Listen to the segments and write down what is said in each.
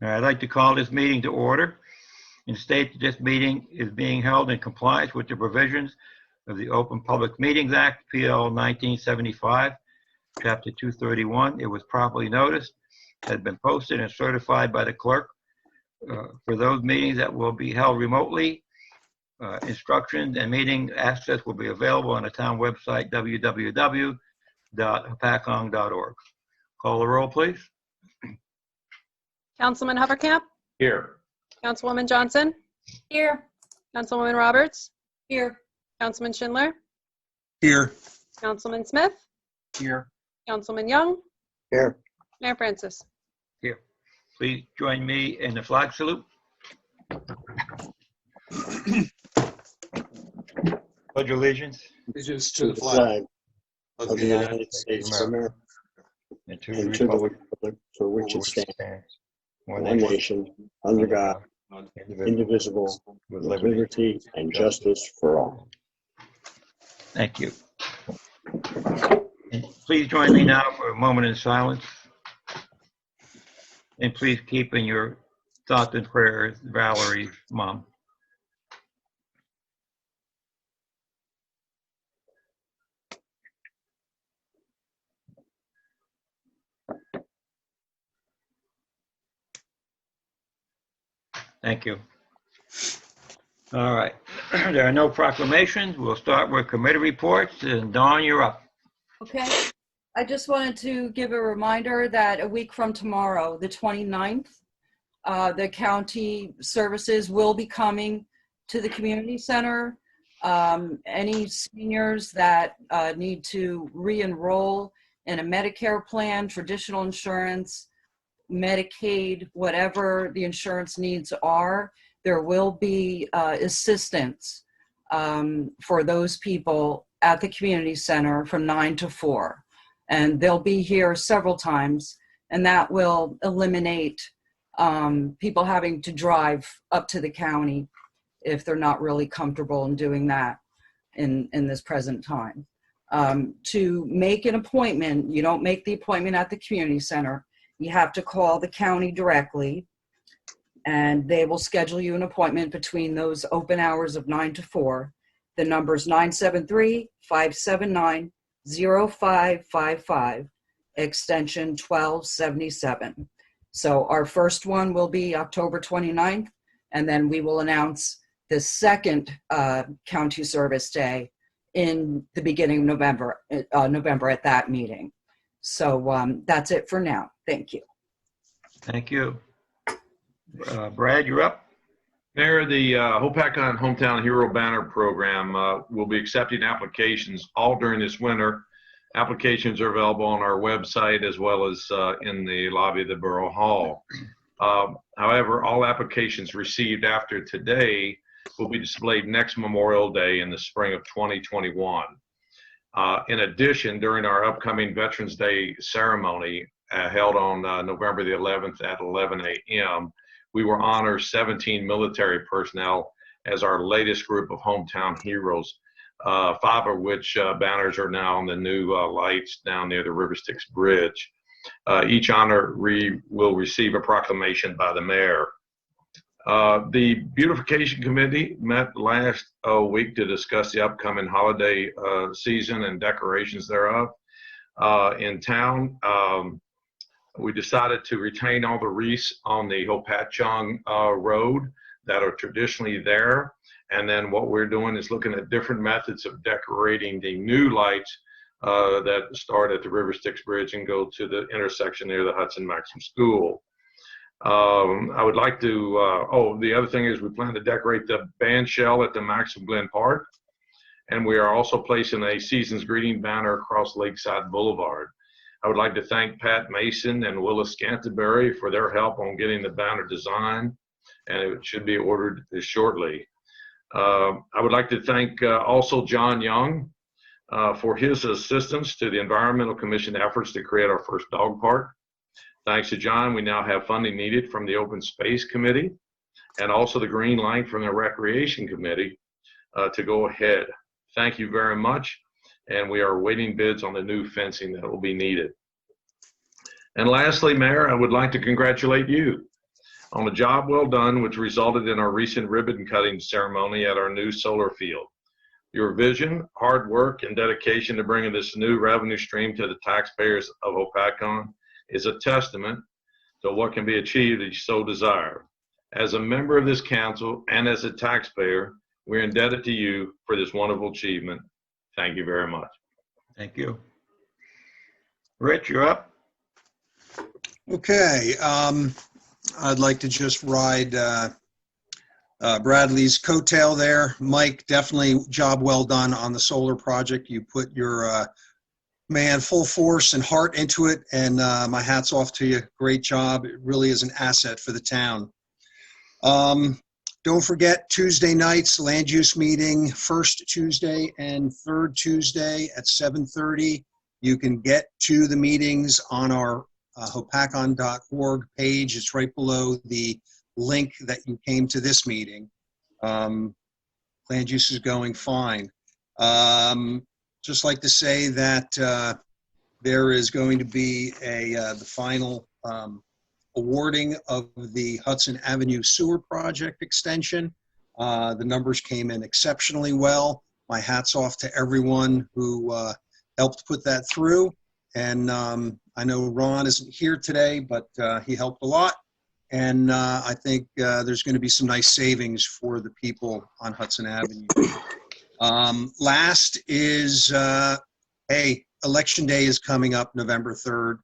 I'd like to call this meeting to order and state that this meeting is being held in compliance with the provisions of the Open Public Meetings Act, PL 1975, Chapter 231. It was properly noticed, had been posted and certified by the clerk for those meetings that will be held remotely. Instructions and meeting access will be available on the town website, www.hopatcong.org. Call the roll, please. Councilman Hopatcong? Here. Councilwoman Johnson? Here. Councilwoman Roberts? Here. Councilman Schindler? Here. Councilman Smith? Here. Councilman Young? Here. Mayor Francis? Here. Please join me in the flag salute. Pledge allegiance. Allegiance to the flag of the United States of America And and to the republic for which it stands, one nation, under God, indivisible, with liberty and justice for all. Thank you. And please join me now for a moment in silence. And please keep in your thoughts and prayers Valerie's mom. Thank you. All right. There are no proclamations. We'll start with committee reports. And Dawn, you're up. Okay. I just wanted to give a reminder that a week from tomorrow, the 29th, the county services will be coming to the community center. Any seniors that need to re-enroll in a Medicare plan, traditional insurance, Medicaid, whatever the insurance needs are, there will be assistance for those people at the community center from 9 to 4. And they'll be here several times, and that will eliminate people having to drive up to the county if they're not really comfortable in doing that in this present time. To make an appointment, you don't make the appointment at the community center. You have to call the county directly, and they will schedule you an appointment between those open hours of 9 to 4. The number is 973-579-0555, extension 1277. So our first one will be October 29th, and then we will announce the second county service day in the beginning of November at that meeting. So that's it for now. Thank you. Thank you. Brad, you're up. Mayor, the Hopatcong Hometown Hero Banner Program will be accepting applications all during this winter. Applications are available on our website as well as in the lobby of the Borough Hall. However, all applications received after today will be displayed next Memorial Day in the spring of 2021. In addition, during our upcoming Veterans Day ceremony held on November the 11th at 11 a.m., we will honor 17 military personnel as our latest group of hometown heroes, 5 of which banners are now on the new lights down near the River Styx Bridge. Each honoree will receive a proclamation by the mayor. The Beautification Committee met last week to discuss the upcoming holiday season and decorations thereof. In town, we decided to retain all the wreaths on the Hopatcong Road that are traditionally there. And then what we're doing is looking at different methods of decorating the new lights that start at the River Styx Bridge and go to the intersection near the Hudson Maxim School. I would like to, the other thing is we plan to decorate the band shell at the Maxim Glen Park. And we are also placing a Season's Greeting banner across Lakeside Boulevard. I would like to thank Pat Mason and Willis Canterbury for their help on getting the banner design, and it should be ordered shortly. I would like to thank also John Young for his assistance to the Environmental Commission efforts to create our first dog park. Thanks to John, we now have funding needed from the Open Space Committee and also the green light from the Recreation Committee to go ahead. Thank you very much. And we are awaiting bids on the new fencing that will be needed. And lastly, Mayor, I would like to congratulate you. on a job well done, which resulted in our recent ribbon cutting ceremony at our new solar field. Your vision, hard work, and dedication to bringing this new revenue stream to the taxpayers of Hopatcong is a testament to what can be achieved if you so desire. As a member of this council and as a taxpayer, we're indebted to you for this wonderful achievement. Thank you very much. Thank you. Rich, you're up. Okay, I'd like to just ride Bradley's coattail there. Mike, definitely job well done on the solar project. You put your full force and heart into it, and my hat's off to you. Great job. It really is an asset for the town. Don't forget Tuesday nights, land use meeting, first Tuesday and third Tuesday at 7:30. You can get to the meetings on our hopatcong.org page. It's right below the link that you came to this meeting. Land use is going fine. Just like to say that there is going to be the final awarding of the Hudson Avenue Sewer Project extension. The numbers came in exceptionally well. My hat's off to everyone who helped put that through. And I know Ron isn't here today, but he helped a lot. And I think there's going to be some nice savings for the people on Hudson Avenue. Last is, Election Day is coming up November 3rd.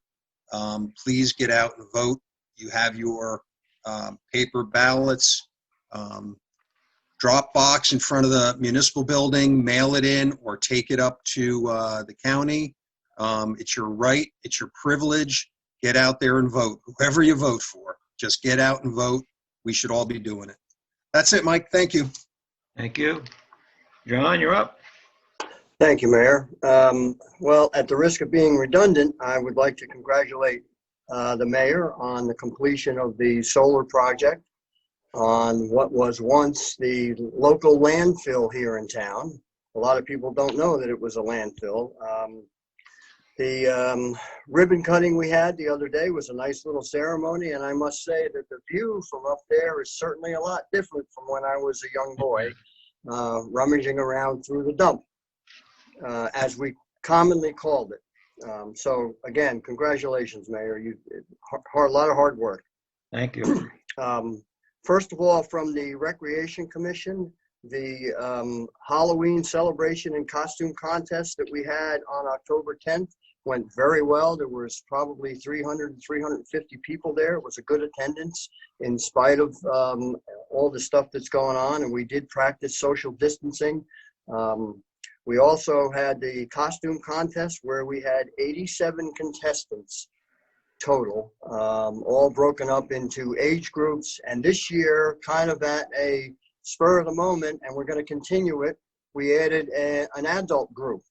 Please get out and vote. You have your paper ballots. Drop box in front of the municipal building, mail it in, or take it up to the county. It's your right, it's your privilege. Get out there and vote. Whoever you vote for, just get out and vote. We should all be doing it. That's it, Mike. Thank you. Thank you. John, you're up. Thank you, Mayor. Well, at the risk of being redundant, I would like to congratulate the mayor on the completion of the solar project on what was once the local landfill here in town. A lot of people don't know that it was a landfill. The ribbon cutting we had the other day was a nice little ceremony, and I must say that the view from up there is certainly a lot different from when I was a young boy rummaging around through the dump, as we commonly called it. So again, congratulations, Mayor. A lot of hard work. Thank you. First of all, from the Recreation Commission, the Halloween celebration and costume contest that we had on October 10th went very well. There was probably 300 and 350 people there. It was a good attendance in spite of all the stuff that's going on, and we did practice social distancing. We also had the costume contest where we had 87 contestants total, all broken up into age groups. And this year, kind of at a spur of the moment, and we're going to continue it, we added an adult group.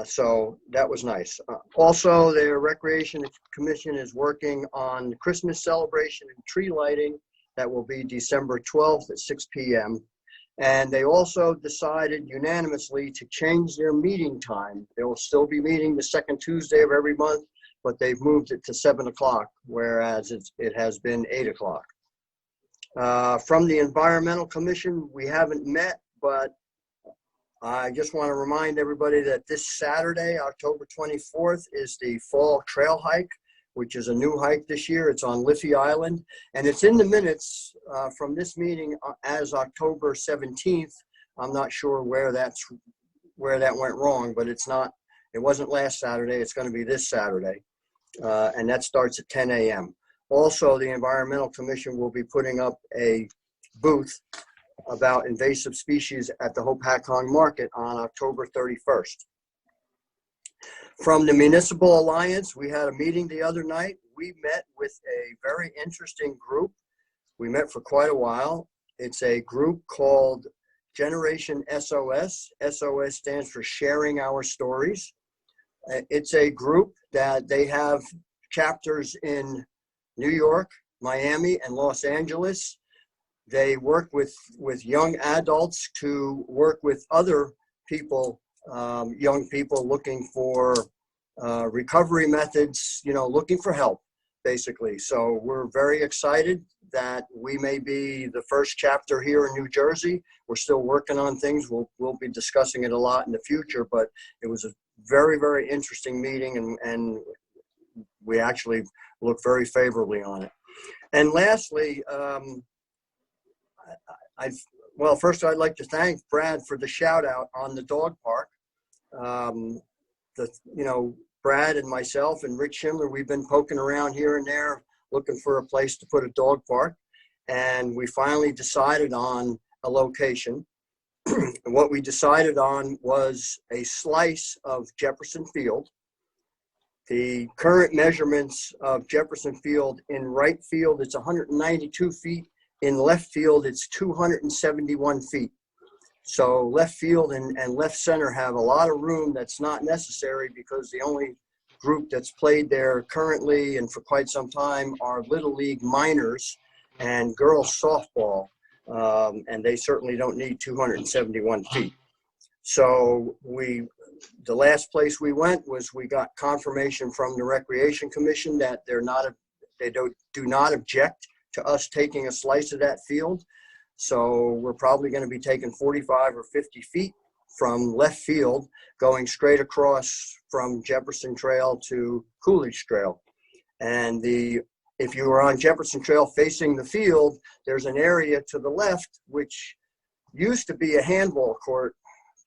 So that was nice. Also, the Recreation Commission is working on Christmas celebration and tree lighting. That will be December 12th at 6 p.m. And they also decided unanimously to change their meeting time. They will still be meeting the second Tuesday of every month, but they've moved it to 7 o'clock, whereas it has been 8 o'clock. From the Environmental Commission, we haven't met, but I just want to remind everybody that this Saturday, October 24th, is the Fall Trail Hike, which is a new hike this year. It's on Liffey Island, and it's in the minutes from this meeting as October 17th. I'm not sure where that went wrong, but it's not. It wasn't last Saturday. It's going to be this Saturday, and that starts at 10 a.m. Also, the Environmental Commission will be putting up a booth about invasive species at the Hopatcong Market on October 31st. From the Municipal Alliance, we had a meeting the other night. We met with a very interesting group. We met for quite a while. It's a group called Generation SOS. SOS stands for Sharing Our Stories. It's a group that they have chapters in New York, Miami, and Los Angeles. They work with young adults to work with other people, young people looking for recovery methods, looking for help. basically. So we're very excited that we may be the first chapter here in New Jersey. We're still working on things. We'll be discussing it a lot in the future, but it was a very, very interesting meeting, and we actually look very favorably on it. And lastly, well, first I'd like to thank Brad for the shout out on the dog park. Brad and myself and Rick Schindler, we've been poking around here and there looking for a place to put a dog park. And we finally decided on a location. And what we decided on was a slice of Jefferson Field. The current measurements of Jefferson Field in right field, it's 192 feet. In left field, it's 271 feet. So left field and left center have a lot of room that's not necessary, because the only group that's played there currently and for quite some time are Little League minors and girls softball. And they certainly don't need 271 feet. So the last place we went was, we got confirmation from the Recreation Commission that they do not object to us taking a slice of that field. So we're probably going to be taking 45 or 50 feet from left field, going straight across from Jefferson Trail to Coolidge Trail. And if you were on Jefferson Trail facing the field, there's an area to the left which used to be a handball court.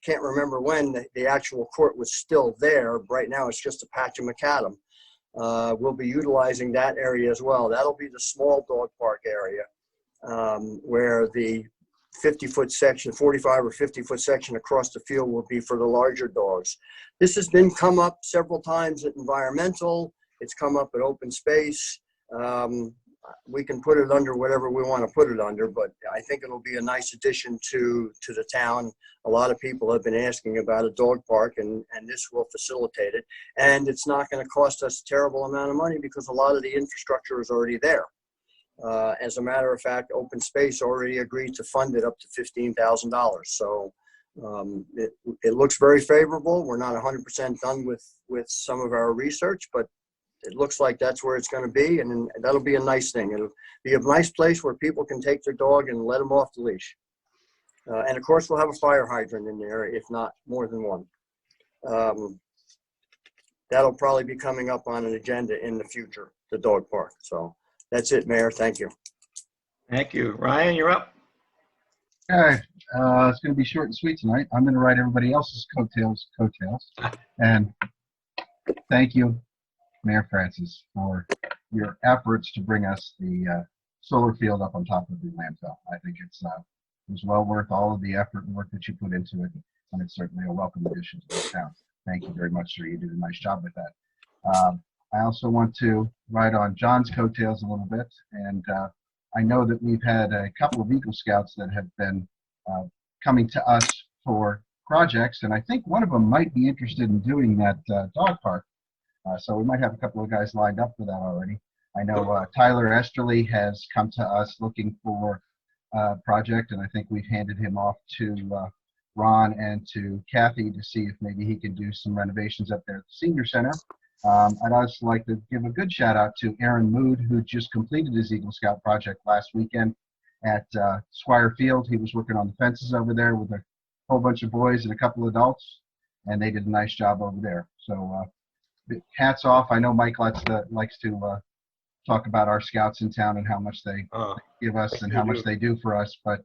Can't remember when the actual court was still there. Right now it's just a patch of macadam. We'll be utilizing that area as well. That'll be the small dog park area, where the 50-foot section, 45 or 50-foot section across the field will be for the larger dogs. This has come up several times at environmental. It's come up at open space. We can put it under whatever we want to put it under, but I think it'll be a nice addition to the town. A lot of people have been asking about a dog park, and this will facilitate it. And it's not going to cost us a terrible amount of money, because a lot of the infrastructure is already there. As a matter of fact, Open Space already agreed to fund it up to $15,000. So it looks very favorable. We're not 100% done with some of our research, but it looks like that's where it's going to be, and that'll be a nice thing. It'll be a nice place where people can take their dog and let them off the leash. And of course, we'll have a fire hydrant in there, if not more than one. That'll probably be coming up on an agenda in the future, the dog park. So that's it, Mayor. Thank you. Thank you. Ryan, you're up. Okay, it's going to be short and sweet tonight. I'm going to write everybody else's coattails. And thank you, Mayor Francis, for your efforts to bring us the solar field up on top of the landfill. I think it was well worth all of the effort and work that you put into it, and it's certainly a welcome addition to the town. Thank you very much, sir. You did a nice job with that. I also want to ride on John's coattails a little bit, and I know that we've had a couple of Eagle Scouts that have been coming to us for projects, and I think one of them might be interested in doing that dog park. So we might have a couple of guys lined up for that already. I know Tyler Esterly has come to us looking for a project, and I think we've handed him off to Ron and to Kathy to see if maybe he can do some renovations up there at the Senior Center. I'd also like to give a good shout out to Aaron Mood, who just completed his Eagle Scout project last weekend at Squire Field. He was working on the fences over there with a whole bunch of boys and a couple of adults, and they did a nice job over there. So hats off. I know Mike likes to talk about our scouts in town and how much they give us and how much they do for us. But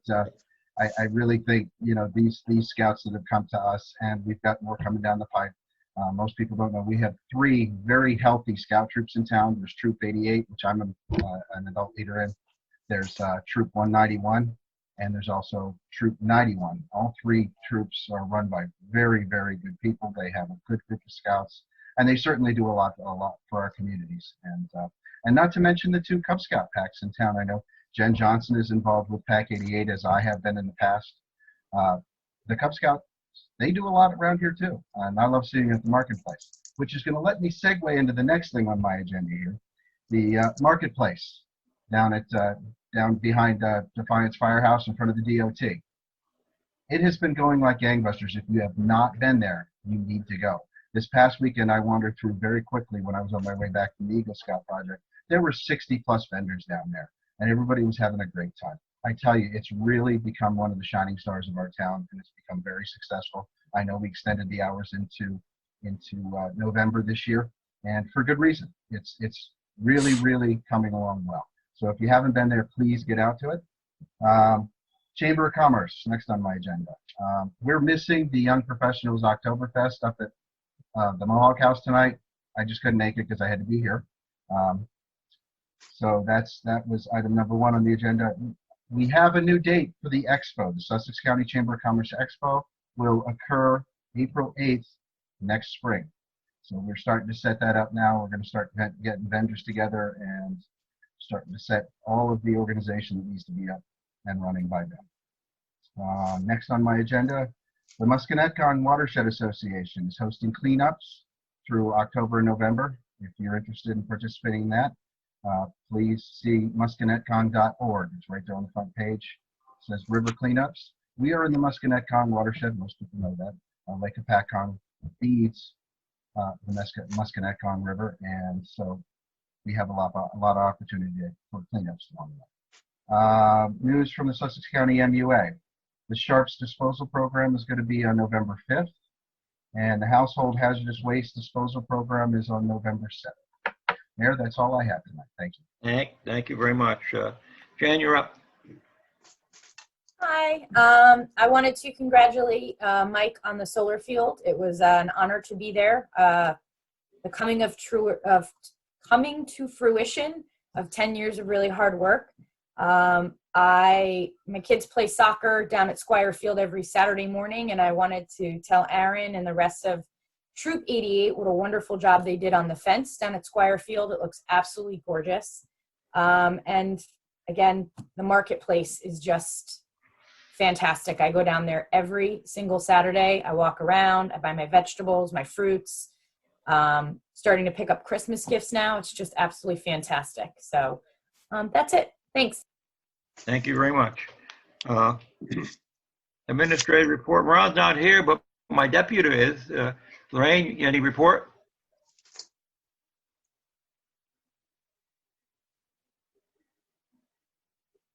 I really think, these scouts that have come to us, and we've got more coming down the pipe. Most people don't know we have 3 very healthy scout troops in town. There's Troop 88, which I'm an adult leader in. There's Troop 191, and there's also Troop 91. All 3 troops are run by very, very good people. They have a good group of scouts, and they certainly do a lot for our communities. And not to mention the 2 Cub Scout packs in town. I know Jen Johnson is involved with Pack 88, as I have been in the past. The Cub Scout, they do a lot around here too, and I love seeing it at the marketplace, which is going to let me segue into the next thing on my agenda here, the marketplace down behind Defiance Firehouse in front of the DOT. It has been going like gangbusters. If you have not been there, you need to go. This past weekend, I wandered through very quickly when I was on my way back from the Eagle Scout project there were 60 plus vendors down there, and everybody was having a great time. I tell you, it's really become one of the shining stars of our town, and it's become very successful. I know we extended the hours into November this year, and for good reason. It's really coming along well. So if you haven't been there, please get out to it. Chamber of Commerce, next on my agenda. We're missing the Young Professionals Oktoberfest up at the Mohawk House tonight. I just couldn't make it because I had to be here. So that was item number 1 on the agenda. We have a new date for the expo. The Sussex County Chamber of Commerce Expo will occur April 8th next spring. So we're starting to set that up now. We're going to start getting vendors together and starting to set all of the organization that needs to be up and running by then. Next on my agenda, the Musconetcon Watershed Association is hosting cleanups through October and November. If you're interested in participating in that, please see musconetcon.org. It's right there on the front page. It says river cleanups. We are in the Musconetcon watershed. Most people know that. Lake Hopatcong feeds the Musconetcon River, and so we have a lot of opportunity for cleanups along that. News from the Sussex County MUA. The Sharps Disposal Program is going to be on November 5th, and the Household Hazardous Waste Disposal Program is on November 7th. Mayor, that's all I have tonight. Thank you. Thank you very much. Jan, you're up. Hi. I wanted to congratulate Mike on the solar field. It was an honor to be there. The coming to fruition of 10 years of really hard work. My kids play soccer down at Squire Field every Saturday morning, and I wanted to tell Aaron and the rest of Troop 88 what a wonderful job they did on the fence down at Squire Field. It looks absolutely gorgeous. And again, the marketplace is just fantastic. I go down there every single Saturday. I walk around, I buy my vegetables, my fruits, starting to pick up Christmas gifts now. It's just absolutely fantastic. So that's it. Thanks. Thank you very much. Administrative report. Ron's not here, but my deputy is. Lorraine, any report?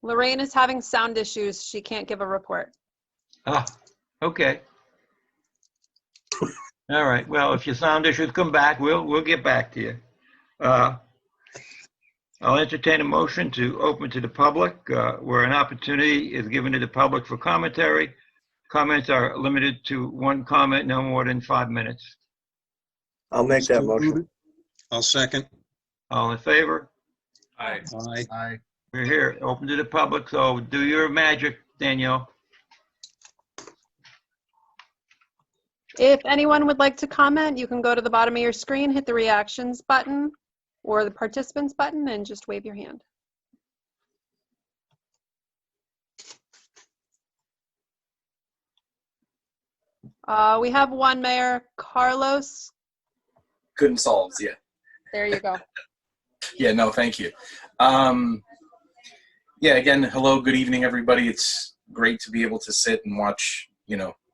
Lorraine is having sound issues. She can't give a report. Okay. All right. Well, if your sound issues come back, we'll get back to you. I'll entertain a motion to open to the public, where an opportunity is given to the public for commentary. Comments are limited to 1 comment, no more than 5 minutes. I'll make that motion. I'll second. All in favor? Aye. Aye. We're here, open to the public, so do your magic, Danielle. If anyone would like to comment, you can go to the bottom of your screen, hit the reactions button or the participants button, and just wave your hand. We have one, Mayor Carlos. Couldn't solve, yeah. There you go. Yeah, no, thank you. Yeah, again, hello, good evening, everybody. It's great to be able to sit and watch,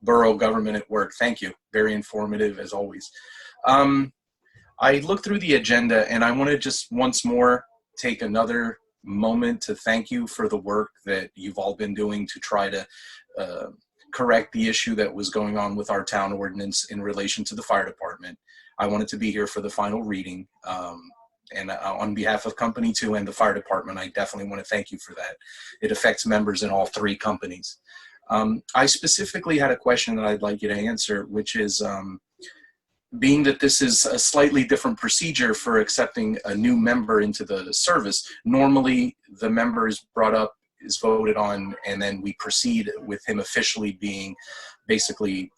borough government at work. Thank you. Very informative, as always. I looked through the agenda, and I want to just once more take another moment to thank you for the work that you've all been doing to try to correct the issue that was going on with our town ordinance in relation to the fire department. I wanted to be here for the final reading. And on behalf of Company 2 and the fire department, I definitely want to thank you for that. It affects members in all 3 companies. I specifically had a question that I'd like you to answer, which is, being that this is a slightly different procedure for accepting a new member into the service, normally the member is brought up, is voted on, and then we proceed with him officially being basically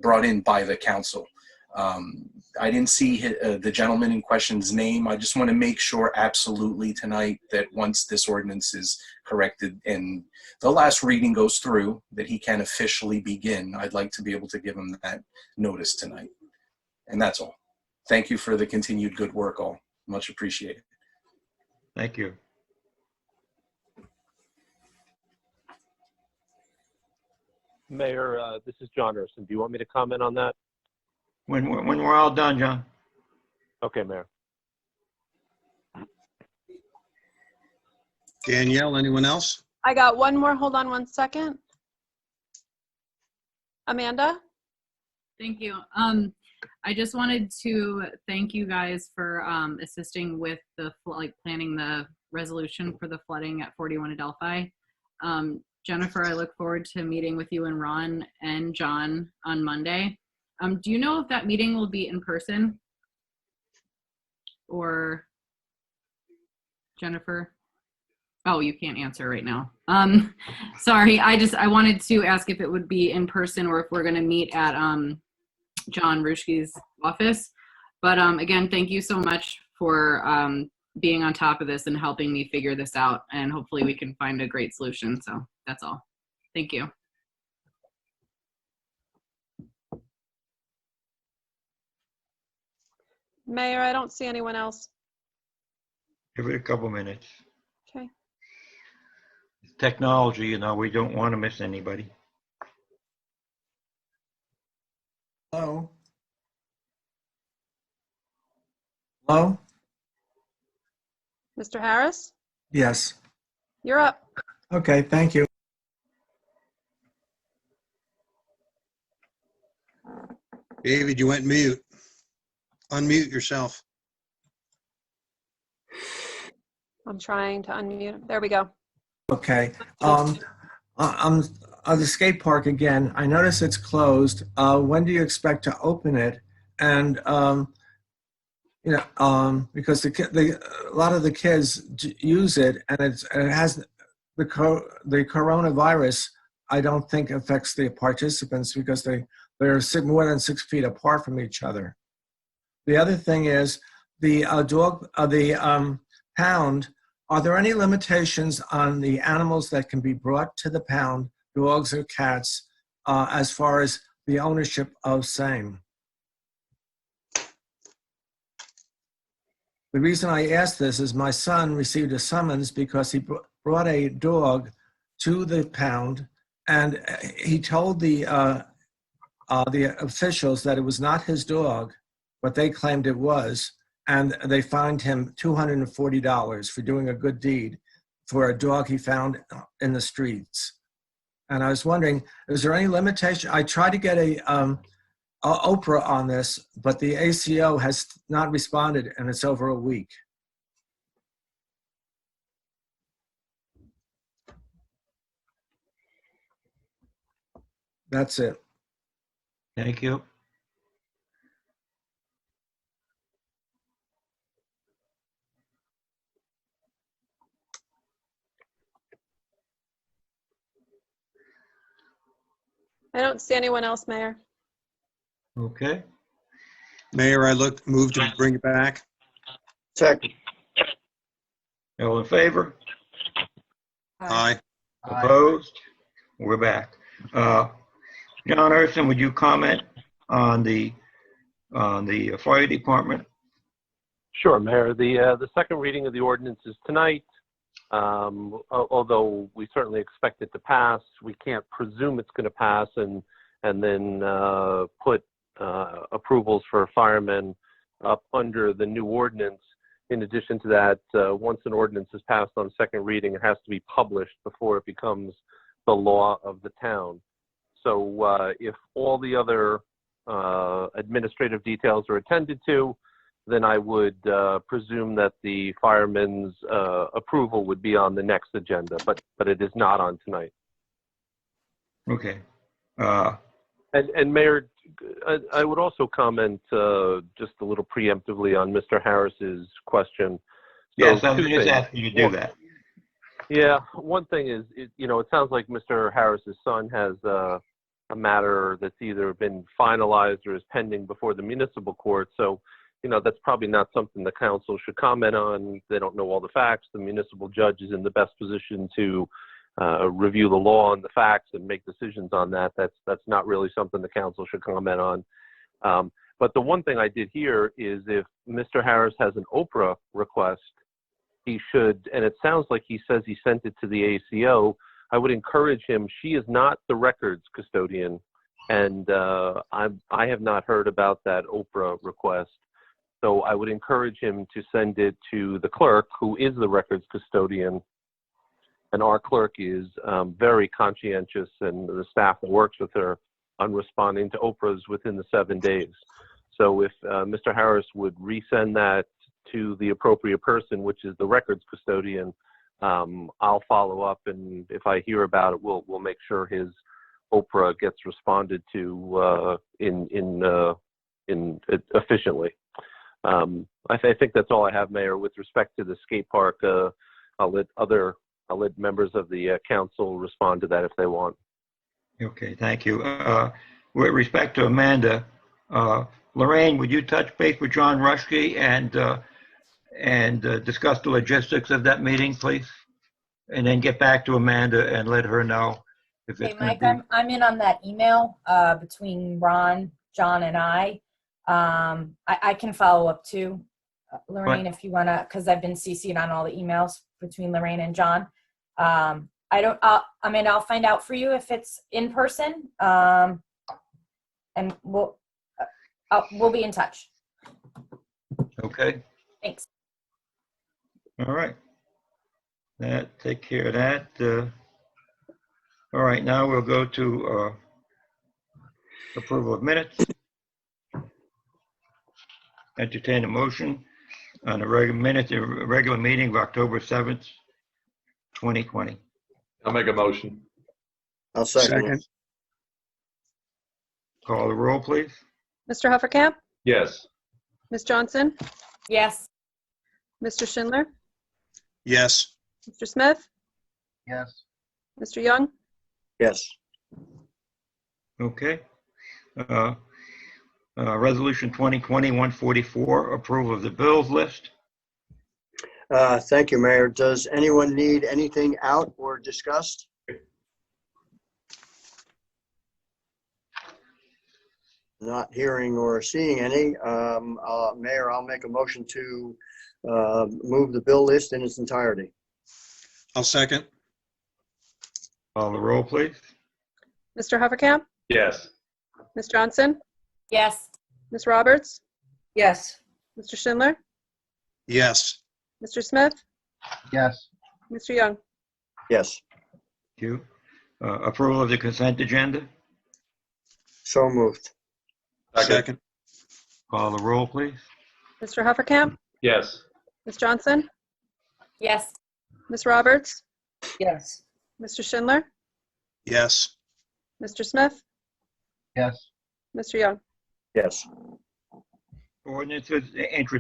brought in by the council. I didn't see the gentleman in question's name. I just want to make sure absolutely tonight that once this ordinance is corrected and the last reading goes through, that he can officially begin. I'd like to be able to give him that notice tonight. And that's all. Thank you for the continued good work, all. Much appreciated. Thank you. Mayor, this is John Urson. Do you want me to comment on that? When we're all done, John. Okay, Mayor. Danielle, anyone else? I got one more. Hold on one second. Amanda? Thank you. I just wanted to thank you guys for assisting with the planning the resolution for the flooding at 41 Adelphi. Jennifer, I look forward to meeting with you and Ron and John on Monday. Do you know if that meeting will be in person? Or Jennifer? Oh, you can't answer right now. Sorry, I wanted to ask if it would be in person or if we're going to meet at John Ruschke's office. But again, thank you so much for being on top of this and helping me figure this out. And hopefully we can find a great solution. So that's all. Thank you. Mayor, I don't see anyone else. Give it a couple minutes. Okay. It's technology, you know, we don't want to miss anybody. Hello? Hello? Mr. Harris, Yes. you're up. Okay, thank you. David, you went mute. Unmute yourself. I'm trying to unmute. There we go. Okay. I'm at the skate park again. I notice it's closed. When do you expect to open it? And because a lot of the kids use it, and it has the coronavirus. I don't think affects the participants because they're more than 6 feet apart from each other. The other thing is the pound. Are there any limitations on the animals that can be brought to the pound, dogs or cats, as far as the ownership of same? The reason I ask this is my son received a summons because he brought a dog to the pound, and he told the officials that it was not his dog, but they claimed it was, and they fined him $240 for doing a good deed for a dog he found in the streets. And I was wondering, is there any limitation? I tried to get a Oprah on this, but the ACO has not responded, and it's over a week. That's it. Thank you. I don't see anyone else, Mayor. Okay. Mayor, I moved to bring it back. Second. All in favor? Aye. Opposed? We're back. John Urson, would you comment on the fire department? Sure, Mayor. The second reading of the ordinance is tonight. Although we certainly expect it to pass, we can't presume it's going to pass and then put approvals for firemen up under the new ordinance. In addition to that, once an ordinance is passed on second reading, it has to be published before it becomes the law of the town. So if all the other administrative details are attended to, then I would presume that the firemen's approval would be on the next agenda, but it is not on tonight. Okay. And Mayor, I would also comment just a little preemptively on Mr. Harris's question. Yes, I was just asking you to do that. Yeah, one thing is, it sounds like Mr. Harris's son has a matter that's either been finalized or is pending before the municipal court. So, that's probably not something the council should comment on. They don't know all the facts. The municipal judge is in the best position to review the law and the facts and make decisions on that. That's not really something the council should comment on. But the one thing I did hear is if Mr. Harris has an Oprah request, he should, and it sounds like he says he sent it to the ACO, I would encourage him. She is not the records custodian, and I have not heard about that Oprah request. So I would encourage him to send it to the clerk, who is the records custodian, and our clerk is very conscientious, and the staff that works with her on responding to Oprah's within the 7 days. So if Mr. Harris would resend that to the appropriate person, which is the records custodian, I'll follow up, and if I hear about it, we'll make sure his Oprah gets responded to efficiently. I think that's all I have, Mayor. With respect to the skate park, I'll let members of the council respond to that if they want. Okay, thank you. With respect to Amanda, Lorraine, would you touch base with John Rushke and discuss the logistics of that meeting, please? And then get back to Amanda and let her know if Hey, it's going Mike, to be. I'm in on that email between Ron, John, and I. I can follow up too, Lorraine, if you want to, because I've been CC'd on all the emails between Lorraine and John. I'll find out for you if it's in person, and we'll be in touch. Okay, Thanks. all right. That, take care of that. All right, now we'll go to approval of minutes. Entertain a motion on the regular meeting of October 7th, 2020. I'll make a motion. I'll second it. Call the roll, please. Mr. Hufferkamp, Yes. Ms. Johnson, Yes. Mr. Schindler, Yes. Mr. Smith, Yes. Mr. Young, Yes. Okay. Resolution 2020-144, approval of the bills list. Thank you, Mayor. Does anyone need anything out or discussed? Not hearing or seeing any. Mayor, I'll make a motion to move the bill list in its entirety. I'll second. Call the roll, please. Mr. Hufferkamp, Yes. Ms. Johnson, Yes. Ms. Roberts, Yes. Mr. Schindler, Yes. Mr. Smith, Yes. Mr. Young. Yes. Thank you. Approval of the consent agenda. So moved. Second. Call the roll, please. Mr. Hufferkamp, Yes. Ms. Johnson, Yes. Ms. Roberts, Yes. Mr. Schindler, Yes. Mr. Smith, Yes. Mr. Young. Yes. Ordinances,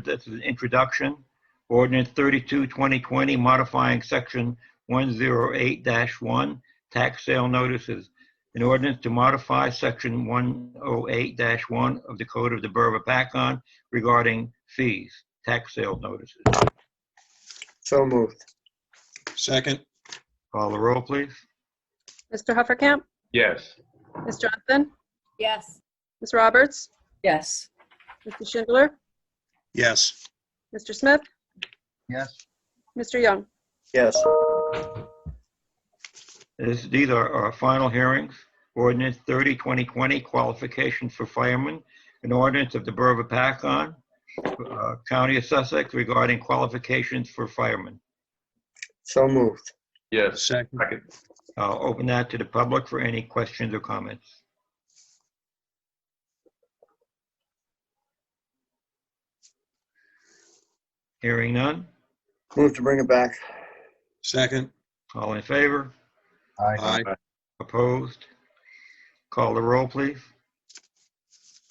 that's an introduction. Ordinance 32-2020, modifying section 108-1, tax sale notices. An ordinance to modify section 108-1 of the Code of the Borough of Hopatcong regarding fees, tax sale notices. So moved. Second. Call the roll, please. Mr. Hufferkamp, Yes. Ms. Johnson, Yes. Ms. Roberts, Yes. Mr. Schindler, Yes. Mr. Smith, Yes. Mr. Young. Yes. These are our final hearings. Ordinance 30-2020, qualifications for firemen. An ordinance of the Borough of Hopatcong, County of Sussex regarding qualifications for firemen. So moved. Yes. Second. Second. I'll open that to the public for any questions or comments. Hearing none. Move to bring it back. Second. All in favor? Aye. Aye. Opposed? Call the roll, please.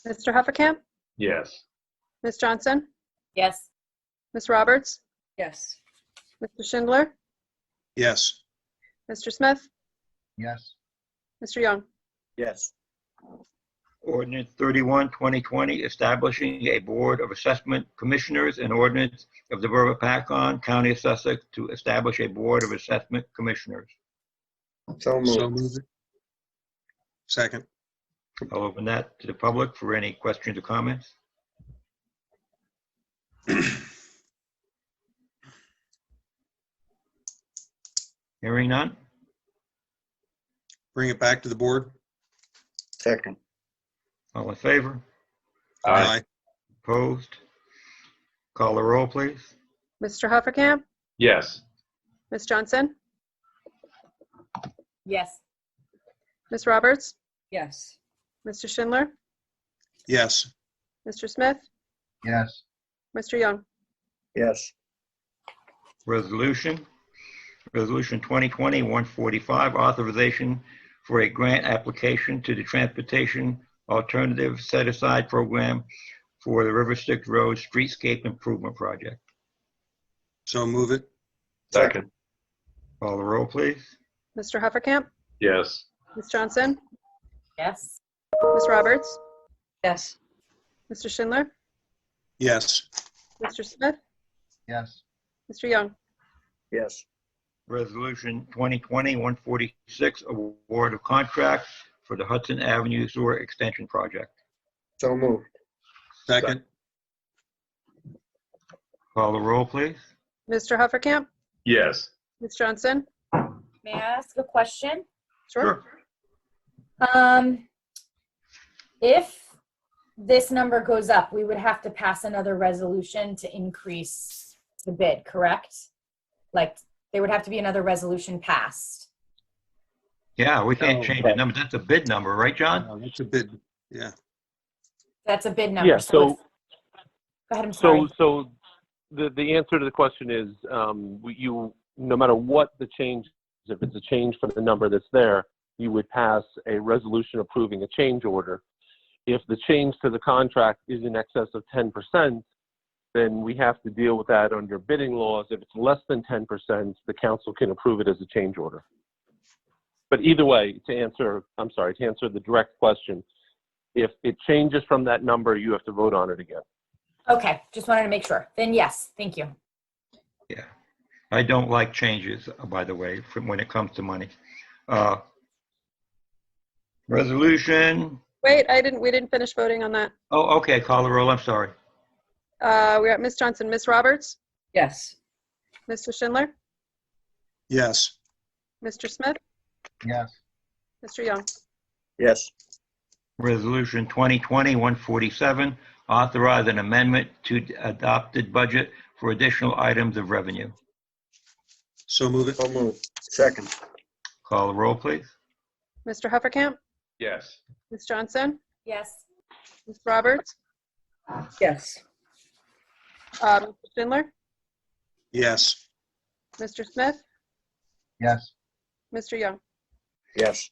Mr. Hufferkamp, Yes. Ms. Johnson, Yes. Ms. Roberts, Yes. Mr. Schindler, Yes. Mr. Smith, Yes. Mr. Young. Yes. Ordinance 31-2020, establishing a Board of Assessment Commissioners. An ordinance of the Borough of Hopatcong, County of Sussex, to establish a Board of Assessment Commissioners. So So moved. moved. Second. I'll open that to the public for any questions or comments. Hearing none. Bring it back to the board. Second. All in favor? Aye. Opposed? Call the roll, please. Mr. Hufferkamp, Yes. Ms. Johnson, Yes. Ms. Roberts, Yes. Mr. Schindler, Yes. Mr. Smith, Yes. Mr. Young. Yes. Resolution 2020-145, authorization for a grant application to the Transportation Alternative Set-Aside Program for the River Styx Road Streetscape Improvement Project. So move it. Second. Call the roll, please. Mr. Hoppercamp, Yes. Ms. Johnson, Yes. Ms. Roberts, Yes. Mr. Schindler, Yes. Mr. Smith, Yes. Mr. Young. Yes. Resolution 2020-146, award of contract for the Hudson Avenue Sewer Extension Project. So moved. Second. Call the roll, please. Mr. Hoppercamp, Yes. Ms. Johnson. May I ask a question? Sure. If this number goes up, we would have to pass another resolution to increase the bid, correct? Like, there would have to be another resolution passed. Yeah, we can't No, change the number. That's a bid number, right, John? That's a bid. Yeah. That's a bid number. Yeah, so, Go ahead, I'm sorry. so the answer to the question is, no matter what the change, if it's a change from the number that's there, you would pass a resolution approving a change order. If the change to the contract is in excess of 10%, then we have to deal with that under bidding laws. If it's less than 10%, the council can approve it as a change order. But either way, to answer the direct question, if it changes from that number, you have to vote on it again. Okay, just wanted to make sure. Then yes, thank you. Yeah. I don't like changes, by the way, from when it comes to money. Resolution. Wait, we didn't finish voting on that. Oh, okay. Call the roll. I'm sorry. We're at Ms. Johnson, Ms. Roberts, Yes. Mr. Schindler, Yes. Mr. Smith, Yes. Mr. Young. Yes. Resolution 2020-147, authorize an amendment to adopted budget for additional items of revenue. So move it. So moved. Second. Call the roll, please. Mr. Hoppercamp, Yes. Ms. Johnson, Yes. Ms. Roberts, Yes. Mr. Schindler, Yes. Mr. Smith, Yes. Mr. Young. Yes.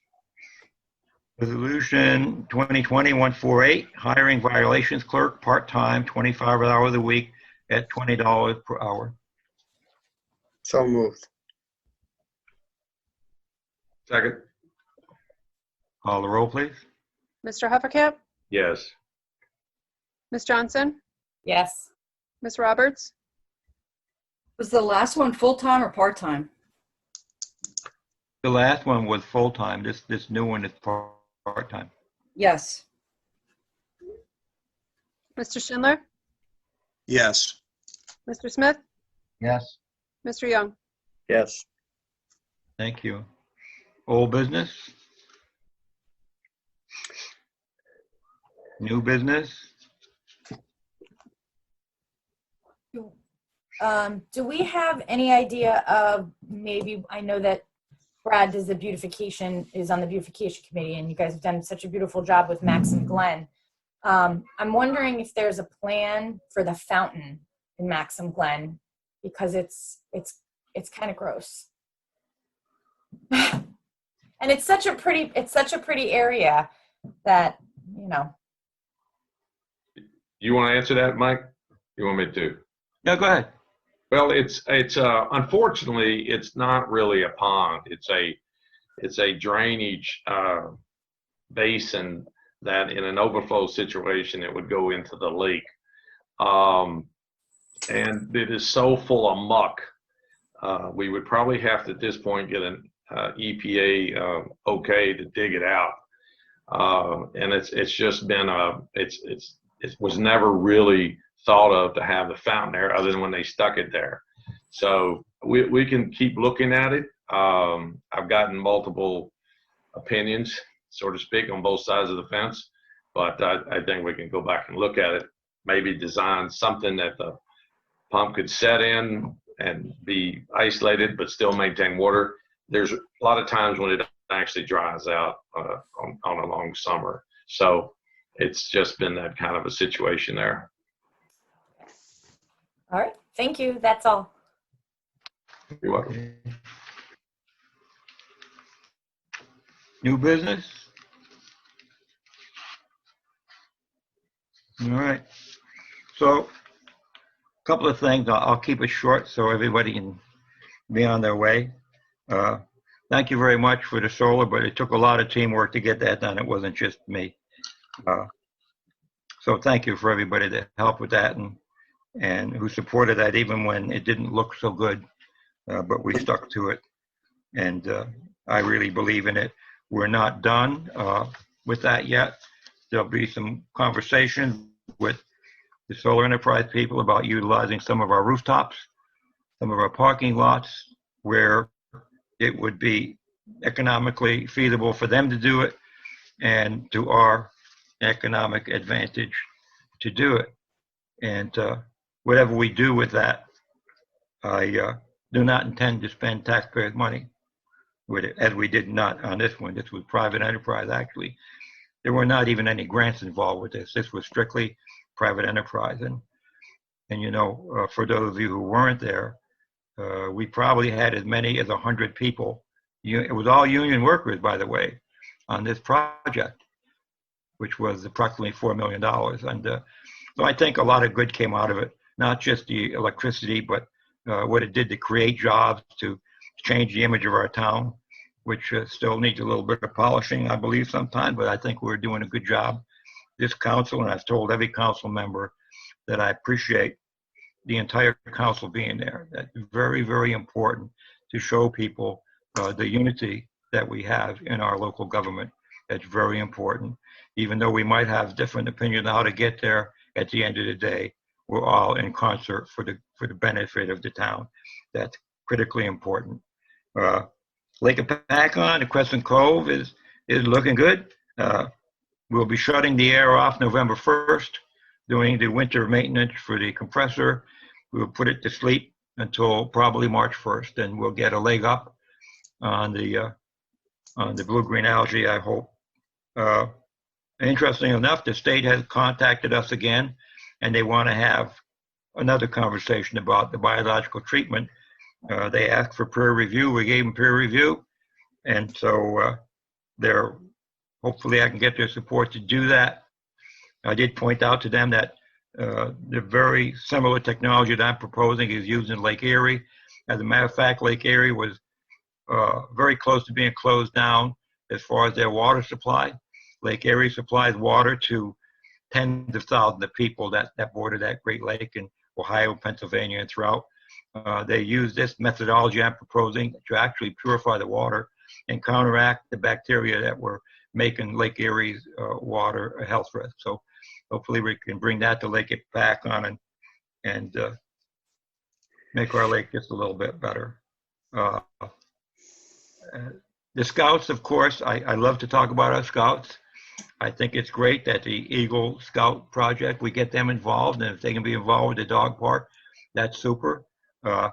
Resolution 2020-148, hiring violations clerk, part-time, 25 hours a week at $20 per hour. So moved. Second. Call the roll, please. Mr. Hoppercamp, Yes. Ms. Johnson, Yes. Ms. Roberts, Was the last one full-time or part-time? The last one was full-time. This new one is part-time. Yes. Mr. Schindler, Yes. Mr. Smith, Yes. Mr. Young. Yes. Thank you. Old business? New business? Do we have any idea of maybe, I know that Brad does is on the beautification committee, and you guys have done such a beautiful job with Maxim Glen. I'm wondering if there's a plan for the fountain in Maxim Glen, because it's kind of gross. And it's such a pretty area that, You want to answer that, Mike? You want me to? No, go ahead. Well, it's unfortunately, it's not really a pond. It's a drainage basin that in an overflow situation, it would go into the lake. And it is so full of muck. We would probably have to, at this point, get an EPA okay to dig it out. And it's just been it was never really thought of to have the fountain there other than when they stuck it there. So we can keep looking at it. I've gotten multiple opinions, so to speak, on both sides of the fence, but I think we can go back and look at it, maybe design something that the pump could set in and be isolated but still maintain water. There's a lot of times when it actually dries out on a long summer. So it's just been that kind of a situation there. All right. Thank you. That's all. You're welcome. New business? All right. So, a couple of things. I'll keep it short so everybody can be on their way. Thank you very much for the solar, but it took a lot of teamwork to get that done. It wasn't just me. So thank you for everybody that helped with that and who supported that even when it didn't look so good, but we stuck to it. And I really believe in it. We're not done with that yet. There'll be some conversations with the solar enterprise people about utilizing some of our rooftops, some of our parking lots where it would be economically feasible for them to do it and to our economic advantage to do it. And whatever we do with that, I do not intend to spend taxpayers' money with it, as we did not on this one. This was private enterprise, actually. There were not even any grants involved with this. This was strictly private enterprise. And you know, for those of you who weren't there, we probably had as many as 100 people. It was all union workers, by the way, on this project, which was approximately $4 million. And so I think a lot of good came out of it, not just the electricity, but what it did to create jobs, to change the image of our town, which still needs a little bit of polishing, I believe, sometimes, but I think we're doing a good job. This council, and I've told every council member that I appreciate the entire council being there. That's very, very important to show people the unity that we have in our local government. That's very important. Even though we might have different opinions on how to get there, at the end of the day, we're all in concert for the benefit of the town. That's critically important. Lake Hopatcong, the Crescent Cove is looking good. We'll be shutting the air off November 1st, doing the winter maintenance for the compressor. We'll put it to sleep until probably March 1st, and we'll get a leg up on the blue-green algae, I hope. Interesting enough, the state has contacted us again, and they want to have another conversation about the biological treatment. They asked for peer review. We gave them peer review, and so hopefully I can get their support to do that. I did point out to them that the very similar technology that I'm proposing is used in Lake Erie. As a matter of fact, Lake Erie was very close to being closed down as far as their water supply. Lake Erie supplies water to tens of thousands of people that border that Great Lake in Ohio, Pennsylvania, and throughout. They use this methodology I'm proposing to actually purify the water and counteract the bacteria that were making Lake Erie's water a health risk. So hopefully we can bring that to Lake Hopatcong and make our lake just a little bit better. The Scouts, of course, I love to talk about our Scouts. I think it's great that the Eagle Scout Project, we get them involved, and if they can be involved with the dog park, that's super. The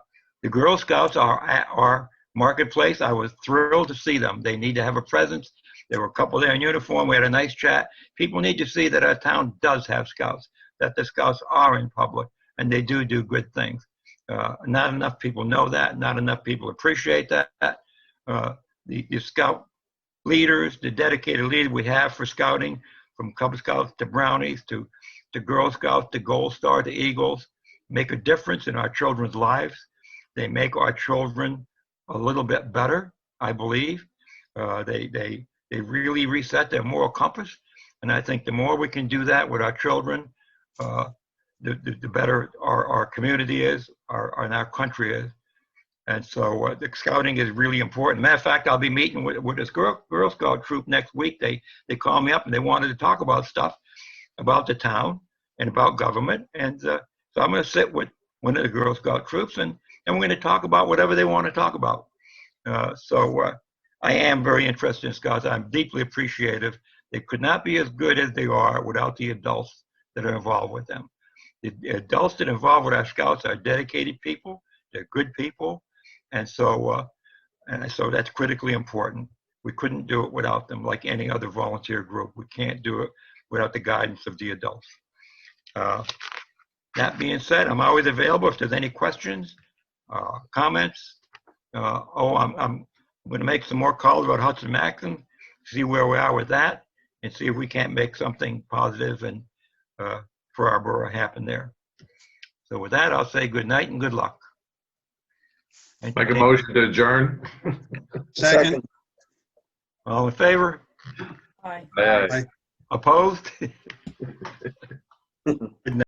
Girl Scouts are at our marketplace. I was thrilled to see them. They need to have a presence. There were a couple there in uniform. We had a nice chat. People need to see that our town does have Scouts, that the Scouts are in public, and they do good things. Not enough people know that. Not enough people appreciate that. The Scout leaders, the dedicated leaders we have for scouting, from Cub Scouts to Brownies to Girl Scouts to Gold Star to Eagles, make a difference in our children's lives. They make our children a little bit better, I believe. They really reset their moral compass. And I think the more we can do that with our children, the better our community is, and our country is. And so the scouting is really important. Matter of fact, I'll be meeting with this Girl Scout troop next week. They called me up and they wanted to talk about stuff about the town and about government. And so I'm going to sit with one of the Girl Scout troops and we're going to talk about whatever they want to talk about. So I am very interested in Scouts. I'm deeply appreciative. They could not be as good as they are without the adults that are involved with them. The adults that are involved with our Scouts are dedicated people. They're good people. And so that's critically important. We couldn't do it without them, like any other volunteer group. We can't do it without the guidance of the adults. That being said, I'm always available if there's any questions, comments. I'm going to make some more calls about Hudson Maxim, see where we are with that, and see if we can't make something positive and for our borough happen there. So with that, I'll say good night and good luck. Make a motion to adjourn. Second. All in favor? Aye. Aye. Opposed? Good night.